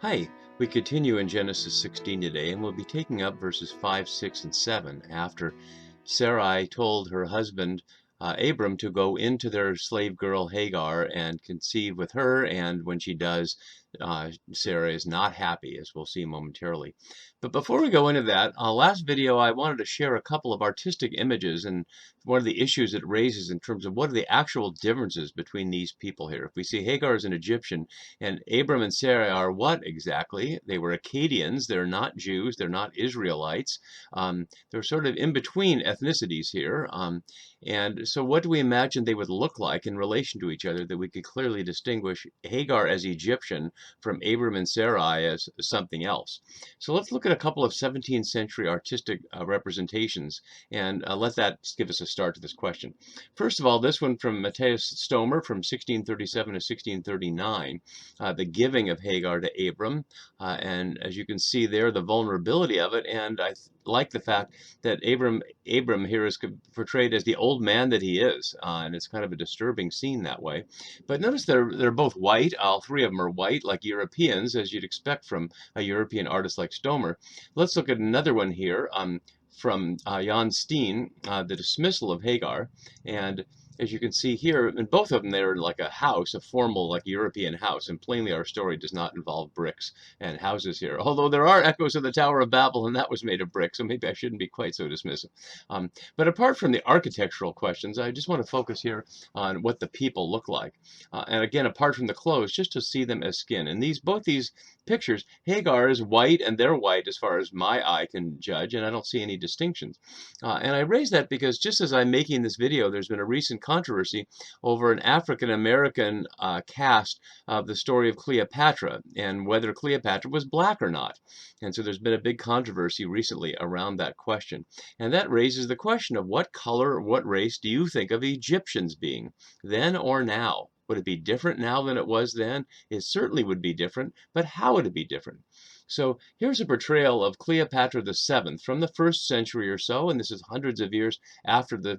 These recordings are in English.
Hi, we continue in Genesis 16 today, and we'll be taking up verses 5, 6, and 7 after Sarai told her husband Abram to go into their slave girl Hagar and conceive with her, and when she does, Sarah is not happy, as we'll see momentarily. But before we go into that, last video I wanted to share a couple of artistic images and one of the issues it raises in terms of what are the actual differences between these people here. If we see Hagar as an Egyptian, and Abram and Sarai are what exactly? They were Akkadians. They're not Jews. They're not Israelites. They're sort of in between ethnicities here. And so what do we imagine they would look like in relation to each other that we could clearly distinguish Hagar as Egyptian from Abram and Sarai as something else? So let's look at a couple of 17th century artistic representations and let that give us a start to this question. First of all, this one from Matthias Stomer from 1637 to 1639. The giving of Hagar to Abram. And as you can see there, the vulnerability of it. And I like the fact that Abram here is portrayed as the old man that he is. And it's kind of a disturbing scene that way. But notice they're both white. All three of them are white, like Europeans, as you'd expect from a European artist like Stomer. Let's look at another one here. From Jan Steen, The Dismissal of Hagar. And as you can see here, in both of them, they're like a house, a formal, like European house. And plainly, our story does not involve bricks and houses here. Although there are echoes of the Tower of Babel, and that was made of brick, so maybe I shouldn't be quite so dismissive. But apart from the architectural questions, I just want to focus here on what the people look like. And again, apart from the clothes, just to see them as skin. And both these pictures, Hagar is white, and they're white as far as my eye can judge, and I don't see any distinctions. And I raise that because just as I'm making this video, there's been a recent controversy over an African-American cast of the story of Cleopatra and whether Cleopatra was black or not. And so there's been a big controversy recently around that question. And that raises the question of what color or what race do you think of Egyptians being, then or now? Would it be different now than it was then? It certainly would be different, but how would it be different? So here's a portrayal of Cleopatra VII from the 1st century or so, and this is hundreds of years after the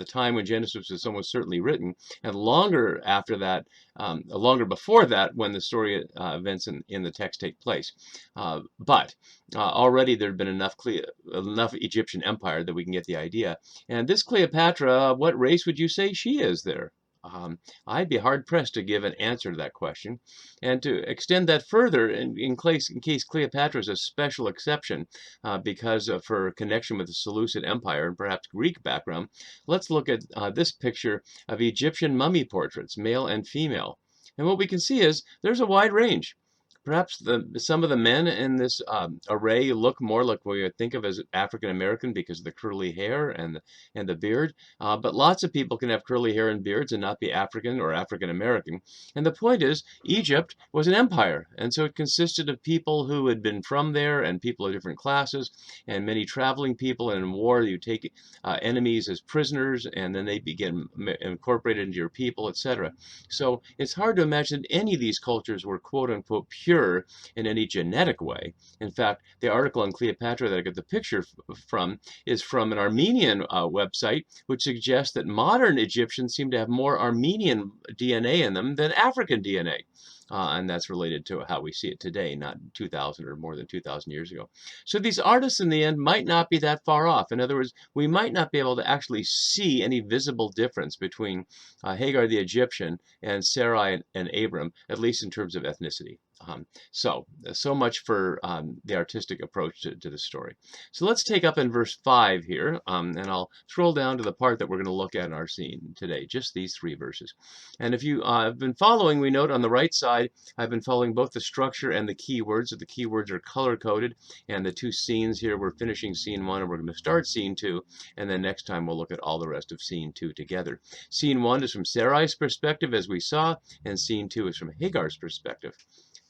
time when Genesis was almost certainly written, and longer after that, longer before that, when the story events in the text take place. But already there had been enough Egyptian empire that we can get the idea. And this Cleopatra, what race would you say she is there? I'd be hard-pressed to give an answer to that question. And to extend that further, in case Cleopatra is a special exception because of her connection with the Seleucid Empire and perhaps Greek background, let's look at this picture of Egyptian mummy portraits, male and female. And what we can see is there's a wide range. Perhaps some of the men in this array look more like what we would think of as African American because of the curly hair and the beard. But lots of people can have curly hair and beards and not be African or African American. And the point is, Egypt was an empire, and so it consisted of people who had been from there and people of different classes and many traveling people. And in war, you take enemies as prisoners, and then they begin incorporated into your people, etc. So it's hard to imagine that any of these cultures were quote unquote pure in any genetic way. In fact, the article on Cleopatra that I got the picture from is from an Armenian website, which suggests that modern Egyptians seem to have more Armenian DNA in them than African DNA. And that's related to how we see it today, not 2,000 or more than 2,000 years ago. So these artists in the end might not be that far off. In other words, we might not be able to actually see any visible difference between Hagar the Egyptian and Sarai and Abram, at least in terms of ethnicity. So much for the artistic approach to the story. So let's take up in verse 5 here, and I'll scroll down to the part that we're going to look at in our scene today, just these 3 verses. And if you have been following, we note on the right side, I've been following both the structure and the keywords. So the keywords are color-coded, and the 2 scenes here, we're finishing scene 1, and we're going to start scene 2, and then next time we'll look at all the rest of scene 2 together. Scene 1 is from Sarai's perspective, as we saw, and scene 2 is from Hagar's perspective.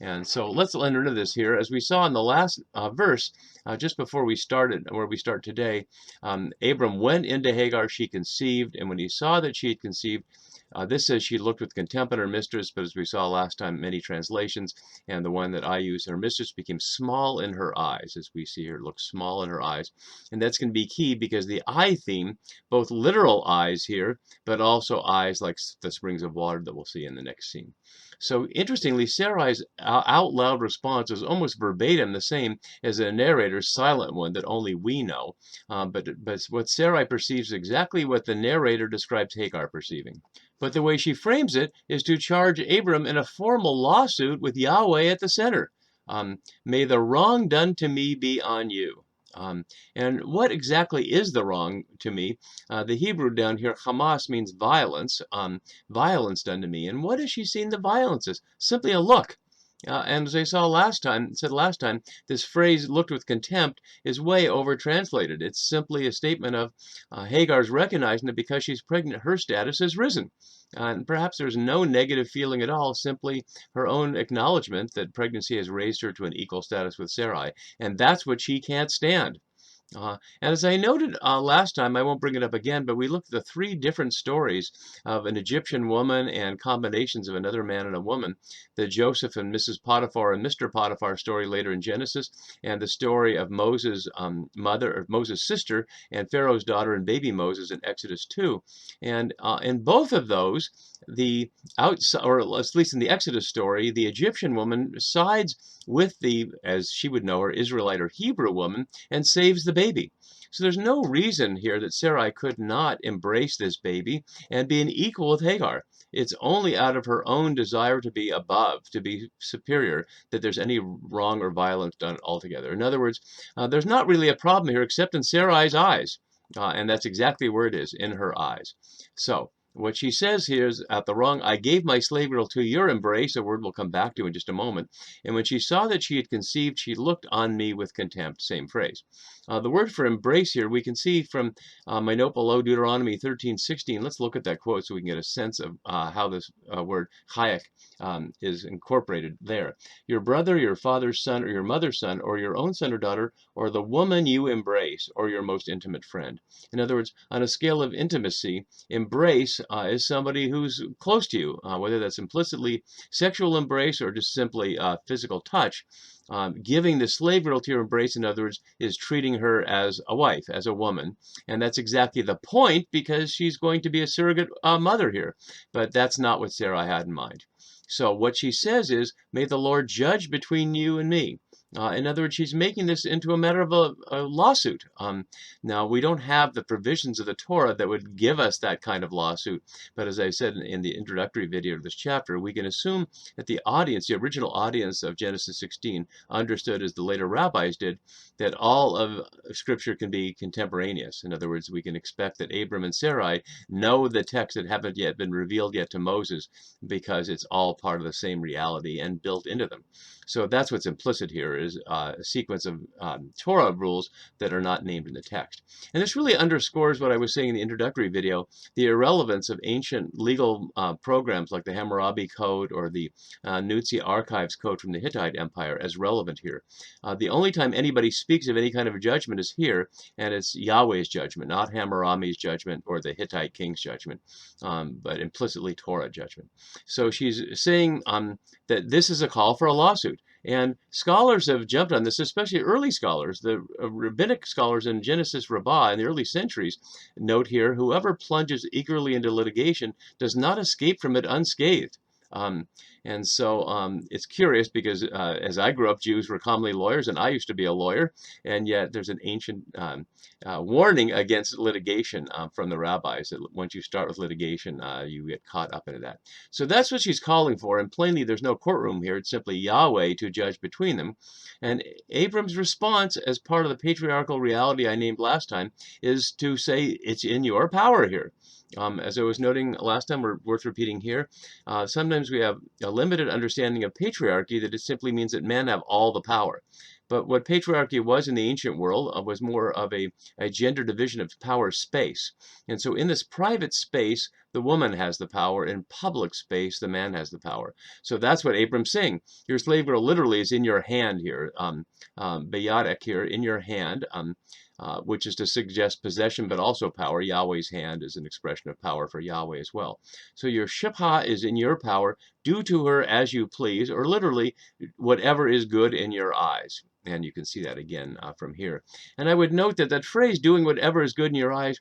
And so let's enter into this here. As we saw in the last verse, just before we started, where we start today, Abram went into Hagar, she conceived, and when he saw that she had conceived, This says she looked with contempt on her mistress, but as we saw last time, many translations, and the one that I use, her mistress became small in her eyes, as we see here, looks small in her eyes. And that's going to be key because the eye theme, both literal eyes here, but also eyes like the springs of water that we'll see in the next scene. So interestingly, Sarai's out loud response is almost verbatim the same as the narrator's silent one that only we know. But what Sarai perceives is exactly what the narrator describes Hagar perceiving. But the way she frames it is to charge Abram in a formal lawsuit with Yahweh at the center. May the wrong done to me be on you. And what exactly is the wrong to me? The Hebrew down here, Hamas, means violence, violence done to me. And what is she seeing the violence is? Simply a look. And as I said last time, this phrase "looked with contempt" is way over translated. It's simply a statement of Hagar's recognizing that because she's pregnant, her status has risen. And perhaps there's no negative feeling at all, simply her own acknowledgement that pregnancy has raised her to an equal status with Sarai. And that's what she can't stand. And as I noted last time, I won't bring it up again, but we looked at the three different stories of an Egyptian woman and combinations of another man and a woman. The Joseph and Mrs. Potiphar and Mr. Potiphar story later in Genesis, and the story of Moses' mother, or Moses' sister, and Pharaoh's daughter and baby Moses in Exodus 2. And in both of those, or at least in the Exodus story, the Egyptian woman sides with the, as she would know her, Israelite or Hebrew woman, and saves the baby. So there's no reason here that Sarai could not embrace this baby and be an equal with Hagar. It's only out of her own desire to be above, to be superior, that there's any wrong or violence done altogether. In other words, there's not really a problem here except in Sarai's eyes. And that's exactly where it is, in her eyes. So what she says here is at the wrong, I gave my slave girl to your embrace, a word we'll come back to in just a moment. And when she saw that she had conceived, she looked on me with contempt. Same phrase. The word for embrace here, we can see from my note below, Deuteronomy 13:16. Let's look at that quote so we can get a sense of how this word chayek is incorporated there. Your brother, your father's son, or your mother's son, or your own son or daughter, or the woman you embrace, or your most intimate friend. In other words, on a scale of intimacy, embrace is somebody who's close to you, whether that's implicitly sexual embrace or just simply physical touch. Giving the slave girl to your embrace, in other words, is treating her as a wife, as a woman. And that's exactly the point, because she's going to be a surrogate mother here. But that's not what Sarah had in mind. So what she says is, may the Lord judge between you and me. In other words, she's making this into a matter of a lawsuit. Now, we don't have the provisions of the Torah that would give us that kind of lawsuit. But as I said in the introductory video of this chapter, we can assume that the audience, the original audience of Genesis 16, understood, as the later rabbis did, that all of Scripture can be contemporaneous. In other words, we can expect that Abram and Sarai know the texts that haven't yet been revealed yet to Moses, because it's all part of the same reality and built into them. So that's what's implicit here, is a sequence of Torah rules that are not named in the text. And this really underscores what I was saying in the introductory video, the irrelevance of ancient legal programs like the Hammurabi Code or the Nutsi Archives Code from the Hittite Empire as relevant here. The only time anybody speaks of any kind of a judgment is here, and it's Yahweh's judgment, not Hammurabi's judgment or the Hittite king's judgment, but implicitly Torah judgment. So she's saying that this is a call for a lawsuit. And scholars have jumped on this, especially early scholars. The rabbinic scholars in Genesis Rabbah in the early centuries note here, whoever plunges eagerly into litigation does not escape from it unscathed. And so it's curious because as I grew up, Jews were commonly lawyers, and I used to be a lawyer, and yet there's an ancient warning against litigation from the rabbis, that once you start with litigation, you get caught up into that. So that's what she's calling for, and plainly there's no courtroom here. It's simply Yahweh to judge between them. And Abram's response, as part of the patriarchal reality I named last time, is to say it's in your power here. As I was noting last time, worth repeating here, sometimes we have a limited understanding of patriarchy, that it simply means that men have all the power. But what patriarchy was in the ancient world was more of a gender division of power space. And so in this private space, the woman has the power. In public space, the man has the power. So that's what Abram's saying. Your slave girl literally is in your hand here, Beyadek here, in your hand. which is to suggest possession, but also power. Yahweh's hand is an expression of power for Yahweh as well. So your shipha is in your power. Do to her as you please, or literally, whatever is good in your eyes. And you can see that again from here. And I would note that that phrase, doing whatever is good in your eyes,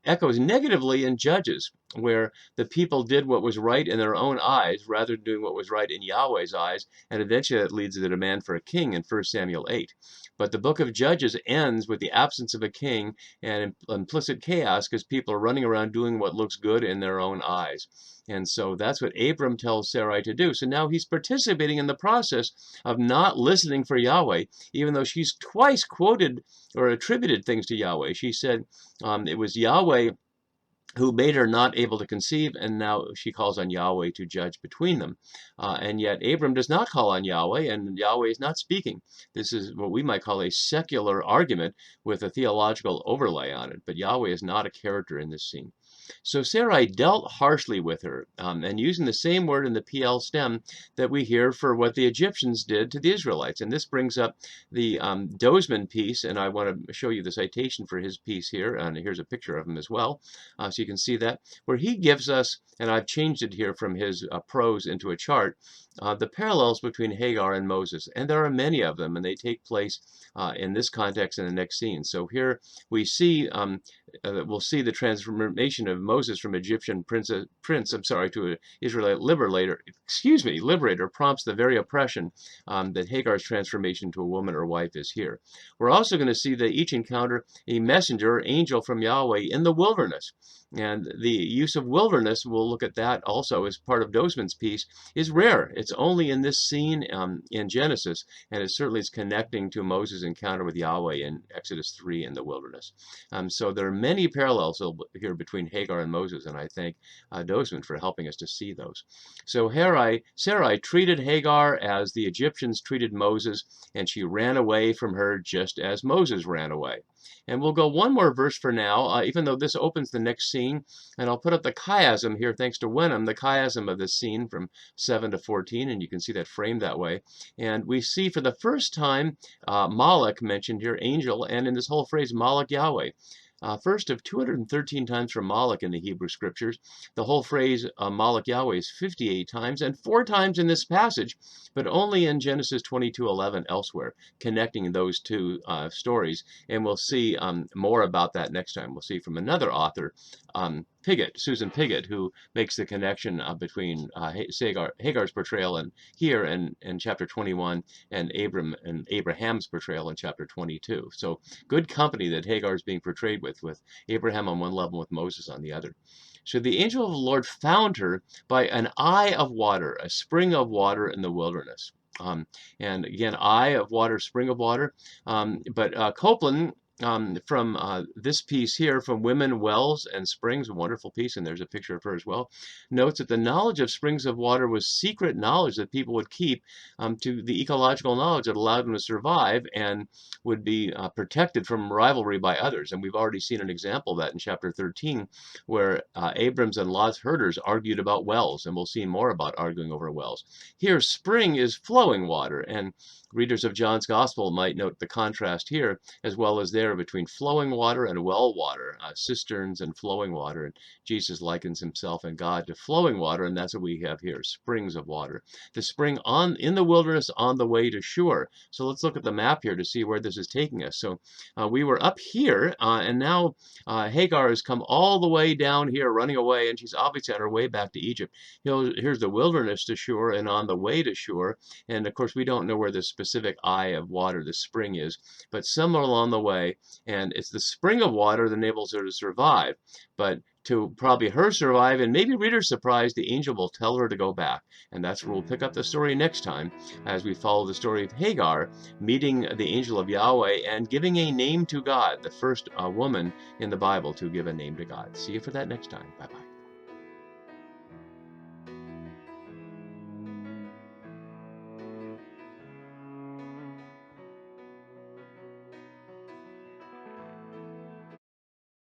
echoes negatively in Judges, where the people did what was right in their own eyes rather than doing what was right in Yahweh's eyes, and eventually that leads to the demand for a king in 1 Samuel 8. But the book of Judges ends with the absence of a king and implicit chaos because people are running around doing what looks good in their own eyes. And so that's what Abram tells Sarai to do. So now he's participating in the process of not listening for Yahweh, even though she's twice quoted or attributed things to Yahweh. She said it was Yahweh who made her not able to conceive, and now she calls on Yahweh to judge between them. And yet Abram does not call on Yahweh, and Yahweh is not speaking. This is what we might call a secular argument with a theological overlay on it, but Yahweh is not a character in this scene. So Sarai dealt harshly with her, and using the same word in the PL stem that we hear for what the Egyptians did to the Israelites. And this brings up the Dozman piece, and I want to show you the citation for his piece here, and here's a picture of him as well, so you can see that, where he gives us, and I've changed it here from his prose into a chart, the parallels between Hagar and Moses. And there are many of them, and they take place in this context in the next scene. So here we see, we'll see the transformation of Moses from Egyptian prince, to an Israelite liberator prompts the very oppression that Hagar's transformation to a woman or wife is here. We're also going to see that each encounter a messenger or angel from Yahweh in the wilderness. And the use of wilderness, we'll look at that also as part of Dozman's piece, is rare. It's only in this scene in Genesis, and it certainly is connecting to Moses' encounter with Yahweh in Exodus 3 in the wilderness. So there are many parallels here between Hagar and Moses, and I thank Dozman for helping us to see those. So Sarai treated Hagar as the Egyptians treated Moses, and she ran away from her just as Moses ran away. And we'll go one more verse for now, even though this opens the next scene. And I'll put up the chiasm here, thanks to Wenham, the chiasm of this scene from 7 to 14, and you can see that framed that way. And we see for the first time Malach mentioned here, angel, and in this whole phrase, Malach Yahweh. First of 213 times for Malach in the Hebrew Scriptures. The whole phrase Malach Yahweh is 58 times, and 4 times in this passage, but only in Genesis 22:11 elsewhere, connecting those two stories. And we'll see more about that next time. We'll see from another author, Susan Piggott, who makes the connection between Hagar's portrayal here in chapter 21 and Abraham's portrayal in chapter 22. So good company that Hagar is being portrayed with Abraham on one level, with Moses on the other. So the angel of the Lord found her by an eye of water, a spring of water in the wilderness. And again, eye of water, spring of water. But Copeland, from this piece here, from Women, Wells, and Springs, a wonderful piece, and there's a picture of her as well, notes that the knowledge of springs of water was secret knowledge that people would keep to the ecological knowledge that allowed them to survive and would be protected from rivalry by others. And we've already seen an example of that in chapter 13, where Abram's and Lot's herders argued about wells, and we'll see more about arguing over wells. Here, spring is flowing water, and readers of John's Gospel might note the contrast here, as well as there, between flowing water and well water, cisterns and flowing water. And Jesus likens himself and God to flowing water, and that's what we have here, springs of water. The spring in the wilderness on the way to Shur. So let's look at the map here to see where this is taking us. So we were up here, and now Hagar has come all the way down here, running away, and she's obviously on her way back to Egypt. Here's the wilderness to Shur, and on the way to Shur. And of course, we don't know where this specific eye of water, the spring, is, but somewhere along the way, and it's the spring of water that enables her to survive. But to probably her survive, and maybe readers surprised, the angel will tell her to go back. And that's where we'll pick up the story next time, as we follow the story of Hagar meeting the angel of Yahweh and giving a name to God, the first woman in the Bible to give a name to God. See you for that next time. Bye-bye.